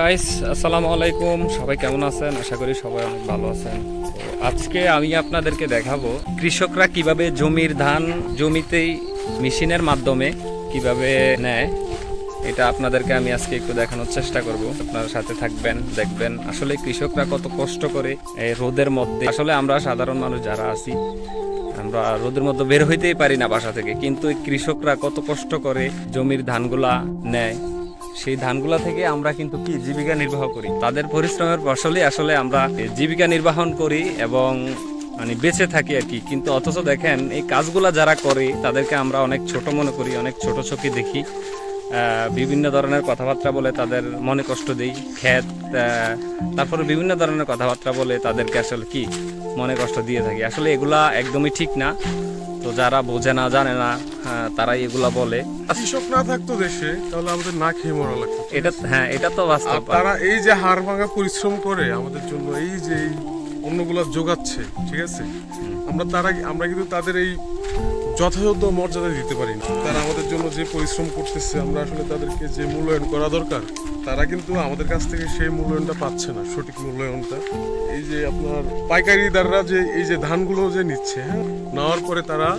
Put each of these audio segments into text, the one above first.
Guys, আসসালামু আলাইকুম। সবাই কেমন আছেন? আশা করি সবাই অনেক ভালো আছেন। তো আজকে আমি আপনাদেরকে দেখাবো কৃষকরা কিভাবে জমির ধান জমিতেই মেশিনের মাধ্যমে কিভাবে নেয়। এটা আপনাদেরকে আমি আজকে একটু দেখানোর চেষ্টা করব। আপনারা সাথে থাকবেন, দেখবেন আসলে কৃষকরা কত কষ্ট করে এই রোদের মধ্যে। আসলে আমরা সাধারণ মানুষ যারা আছি, আমরা রোদের মধ্যে বের হইতেই পারি না বাসা থেকে, কিন্তু কৃষকরা কত কষ্ট করে জমির ধানগুলা নেয়। সেই ধানগুলা থেকে আমরা কিন্তু কি জীবিকা নির্বাহ করি। তাদের পরিশ্রমের ফসলই আসলে আমরা জীবিকা নির্বাহন করি এবং মানে বেঁচে থাকি আর কি। কিন্তু অথচ দেখেন এই কাজগুলা যারা করে তাদেরকে আমরা অনেক ছোট মনে করি, অনেক ছোট চোখে দেখি। বিভিন্ন ধরনের কথাবার্তা বলে তাদের মনে কষ্ট দেই, ক্ষেত তারপরে বিভিন্ন ধরনের কথাবার্তা বলে তাদেরকে আসলে কি মনে কষ্ট দিয়ে থাকি। আসলে এগুলা একদমই ঠিক না। তো যারা বোঝে না, জানে না, তারাই এগুলা বলে। কৃষক না থাকতো দেশে তাহলে আমাদের না খেয়ে মরা লাগতো। এটা তো বাস্তব। তারা এই যে হাড় ভাঙা পরিশ্রম করে আমাদের জন্য এই যে অন্যগুলা যোগাচ্ছে, ঠিক আছে, আমরা কিন্তু তাদের এই যথাযথ মর্যাদা দিতে পারি না। তারা আমাদের জন্য যে পরিশ্রম করতেছে, আমরা আসলে তাদেরকে যে মূল্যায়ন করা দরকার, তারা কিন্তু আমাদের কাছ থেকে সেই মূল্যায়নটা পাচ্ছে না, সঠিক মূল্যায়নটা। এই যে আপনার পাইকারিদাররা যে এই যে ধানগুলো যে নিচ্ছে, নেওয়ার পরে তারা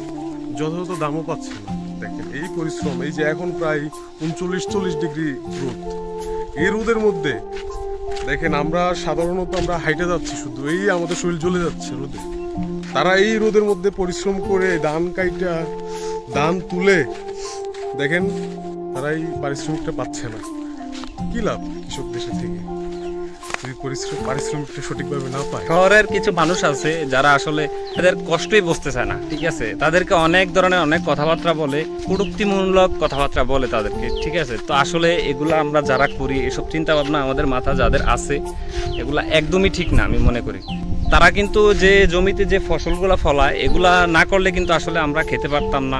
যথাযথ দামও পাচ্ছে না। দেখেন এই পরিশ্রম, এই যে এখন প্রায় 39-40 ডিগ্রি রোদ, এই রোদের মধ্যে দেখেন আমরা সাধারণত আমরা হাইটে যাচ্ছি, শুধু এই আমাদের শরীর জ্বলে যাচ্ছে রোদে। তারা এই রোদের মধ্যে পরিশ্রম করে ধান কাইটা ধান তুলে দেখেন তারা এই পারিশ্রমিকটা পাচ্ছে না। কি লাভ কৃষক দেশে থেকে যদি পারিশ্রমিকটা সঠিকভাবে না পায়? শহরের কিছু মানুষ আছে যারা আসলে তাদের কষ্টই বুঝতে চায় না, ঠিক আছে। তাদেরকে অনেক ধরনের অনেক কথাবার্তা বলে, কটূক্তিমূলক কথাবার্তা বলে তাদেরকে, ঠিক আছে। তো আসলে এগুলো আমরা যারা করি, এসব চিন্তা ভাবনা আমাদের মাথা যাদের আছে, এগুলা একদমই ঠিক না আমি মনে করি। তারা কিন্তু যে জমিতে যে ফসলগুলো ফলায়, এগুলা না করলে কিন্তু আসলে আমরা খেতে পারতাম না,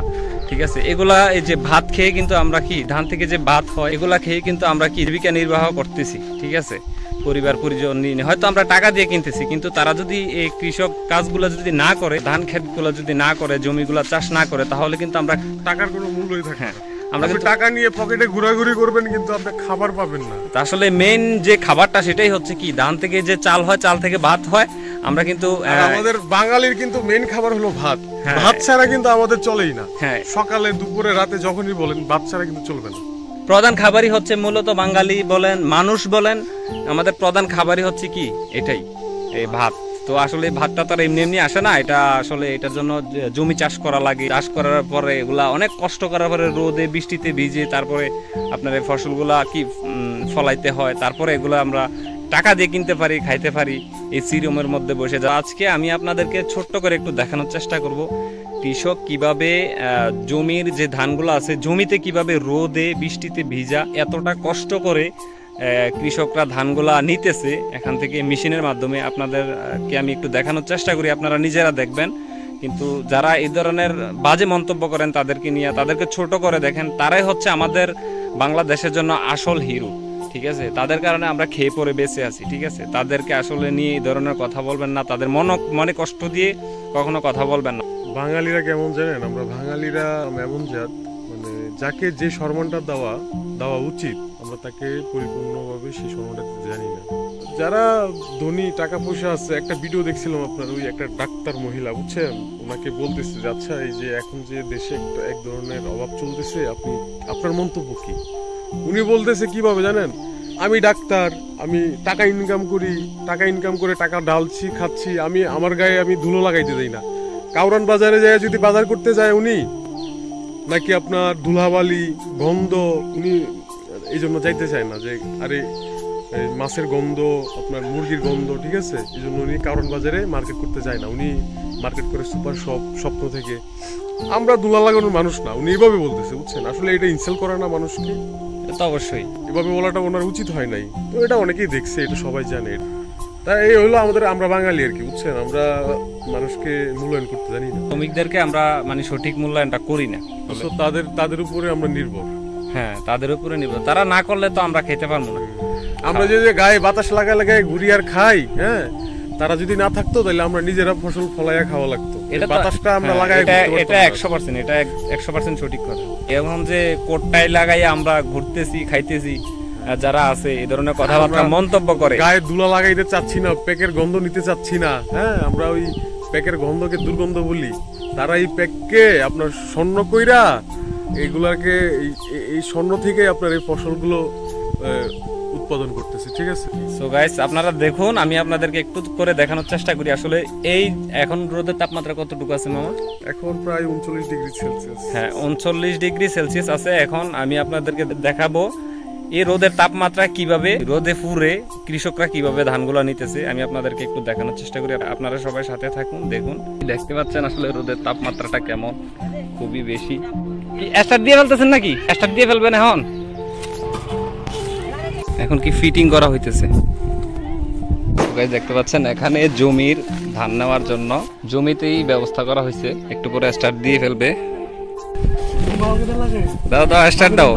ঠিক আছে। এগুলা এই যে ভাত খেয়ে কিন্তু আমরা কি ধান থেকে যে ভাত হয়, এগুলা খেয়ে কিন্তু আমরা কি জীবিকা নির্বাহ করতেছি, ঠিক আছে। পরিবার পরিজন নিয়ে হয়তো আমরা টাকা দিয়ে কিনতেছি, কিন্তু তারা যদি এই কৃষক কাজগুলো যদি না করে, ধান ক্ষেতগুলো যদি না করে, জমিগুলো চাষ না করে, তাহলে কিন্তু আমরা টাকার কোনো মূল্যই থাকে না। আমরা টাকা নিয়ে পকেটে ঘোরাঘুরি করবেন, কিন্তু আপনি খাবার পাবেন না। আসলে মেইন যে খাবারটা সেটাই হচ্ছে কি ধান থেকে যে চাল হয়, চাল থেকে ভাত হয়। আমরা কিন্তু আমাদের বাঙালির কিন্তু মেইন খাবার হলো ভাত। ভাত ছাড়া কিন্তু আমাদের চলেই না। সকালে দুপুরে রাতে যখনই বলেন, ভাত ছাড়া কিন্তু চলবে না। প্রধান খাবারই হচ্ছে মূলত বাঙালি বলেন, মানুষ বলেন, আমাদের প্রধান খাবারই হচ্ছে কি এটাই, এই ভাত। তো আসলে ভাতটা তো আর এমনি এমনি আসে না। এটা আসলে এটার জন্য জমি চাষ করা লাগে। চাষ করার পরে এগুলা অনেক কষ্ট করার পরে রোদে বৃষ্টিতে ভিজে তারপরে আপনার এই ফসলগুলা কি ফলাইতে হয়। তারপরে এগুলো আমরা টাকা দিয়ে কিনতে পারি, খাইতে পারি এই সিরমের মধ্যে বসে। আজকে আমি আপনাদেরকে ছোট্ট করে একটু দেখানোর চেষ্টা করব কৃষক কিভাবে জমির যে ধানগুলো আছে, জমিতে কিভাবে রোদে বৃষ্টিতে ভিজা এতটা কষ্ট করে কৃষকরা ধানগুলা নিতেছে এখান থেকে মেশিনের মাধ্যমে। আপনাদেরকে আমি একটু দেখানোর চেষ্টা করি, আপনারা নিজেরা দেখবেন। কিন্তু যারা এই ধরনের বাজে মন্তব্য করেন তাদেরকে নিয়ে, তাদেরকে ছোট করে দেখেন, তারাই হচ্ছে আমাদের বাংলাদেশের জন্য আসল হিরো, ঠিক আছে। তাদের কারণে আমরা খেয়ে পরে বেঁচে আছি, ঠিক আছে। তাদেরকে আসলে নিয়ে এই ধরনের কথা বলবেন না, তাদের মনে কষ্ট দিয়ে কখনো কথা বলবেন না। বাঙালিরা কেমন জানেন? আমরা বাঙালিরা এমন জাত, মানে যাকে যে সম্মানটা দেওয়া উচিত, আমরা তাকে পরিপূর্ণভাবে সেই সম্মানটা জানি না। যারা ধনী টাকা পয়সা আছে, একটা ভিডিও দেখছিলাম আপনার, ওই একটা ডাক্তার মহিলা, বুঝছেন, ওনাকে বলতেছে যে আচ্ছা এই যে এখন যে দেশে এক ধরনের অভাব চলতেছে, আপনার মন্তব্য কি? উনি বলতেছে কিভাবে জানেন? আমি ডাক্তার, আমি টাকা ইনকাম করে টাকা ঢালছি, খাচ্ছি, আমি আমার গায়ে আমি ধুলো লাগাইতে দেই না। কাউরান বাজারে যায় যদি বাজার করতে যায় উনি, নাকি আপনার ধুলাবালি গন্ধ, উনি এই জন্য যাইতে চায় না যে আরে মাছের গন্ধ, আপনার মুরগির গন্ধ, ঠিক আছে, এই জন্য উনি কাউরান বাজারে মার্কেট করতে যায় না। উনি মার্কেট করে সুপার স্বপ্ন থেকে। আমরা ধুলা লাগানোর মানুষ না, উনি এইভাবে বলতেছে, বুঝছেন। আসলে এটা ইনসাল্ট করে না মানুষকে? তো অবশ্যই এভাবে বলাটা ওনার উচিত হয় নাই। তো এটা অনেকেই দেখছে, এটা সবাই জানে। তাই এই হলো আমরা বাঙালি আর কি, বুঝছেন। আমরা মানুষকে মূল্যায়ন করতে জানি না, শ্রমিকদেরকে আমরা মানে সঠিক মূল্যায়নটা করি না। তাদের উপরে আমরা নির্ভর। তাদের উপরে নির্ভর। তারা না করলে তো আমরা খেতে পারবো না। আমরা যে গায়ে বাতাস লাগায় ঘুরি আর খাই, তারা যদি না থাকতো তাহলে আমরা নিজেরা ফসল ফলাইয়া খাওয়া লাগতো। বাতাসটা আমরা লাগাই, এটা 100%, এটা 100% সঠিক কথা। এখন যে কোটটাই লাগাই আমরা ঘুরতেছি, খাইতেছি, যারা আছে এই ধরনের কথাবার্তা আমরা মন্তব্য করে, গায়ে ধুলা লাগাইতে চাচ্ছি না, প্যাকের গন্ধ নিতে চাচ্ছি না, হ্যাঁ আমরা ওই প্যাকের গন্ধকে দুর্গন্ধ বলি, তারা এই প্যাককে আপনার স্বর্ণ কইরা এইগুলাকে এই স্বর্ণ থেকে আপনার এই ফসলগুলো উৎপাদন করতেছে, ঠিক আছে। সো গাইস আপনারা দেখুন, আমি আপনাদেরকে একটু করে দেখানোর চেষ্টা করি আসলে এই এখন রোদের তাপমাত্রা কতটুকু আছে মামা? এখন প্রায় 39 ডিগ্রি সেলসিয়াস। হ্যাঁ 39 ডিগ্রি সেলসিয়াস আছে। এখন আমি আপনাদেরকে দেখাবো এই রোদের তাপমাত্রা কিভাবে রোদে পুড়ে কৃষকরা কিভাবে ধানগুলো নিতেছে, আমি আপনাদেরকে একটু দেখানোর চেষ্টা করি। আপনারা সবাই সাথে থাকুন, দেখুন। দেখতে পাচ্ছেন আসলে রোদের তাপমাত্রাটা কেমন, খুবই বেশি। স্টার্ট দিয়ে ফেলতেছেন নাকি? স্টার্ট দিয়ে ফেলবেন এখন? এখন কি ফিটিং করা হইতেছে? দেখতে পাচ্ছেন এখানে জমির ধান নেওয়ার জন্য জমিতেই ব্যবস্থা করা হয়েছে। একটু পরে স্টার্ট দিয়ে ফেলবে। দাও দাও স্টার্ট দাও।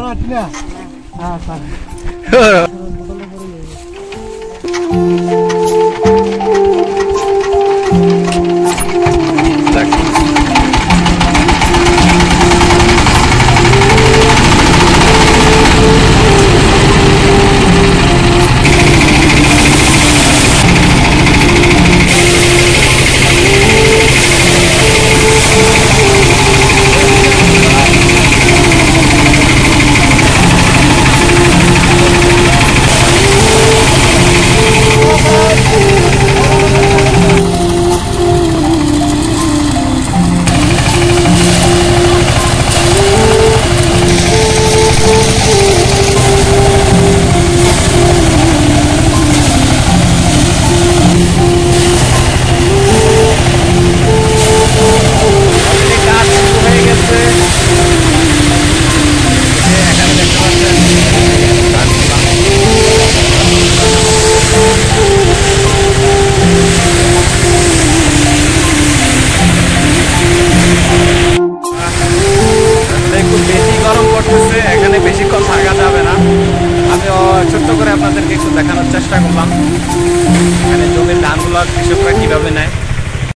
এখানে বেশিক্ষণ থাকা যাবে না, আমি ছোট্ট করে আপনাদেরকে একটু দেখানোর চেষ্টা করলাম এখানে জমির ধানগুলো কৃষকরা কিভাবে নেয়।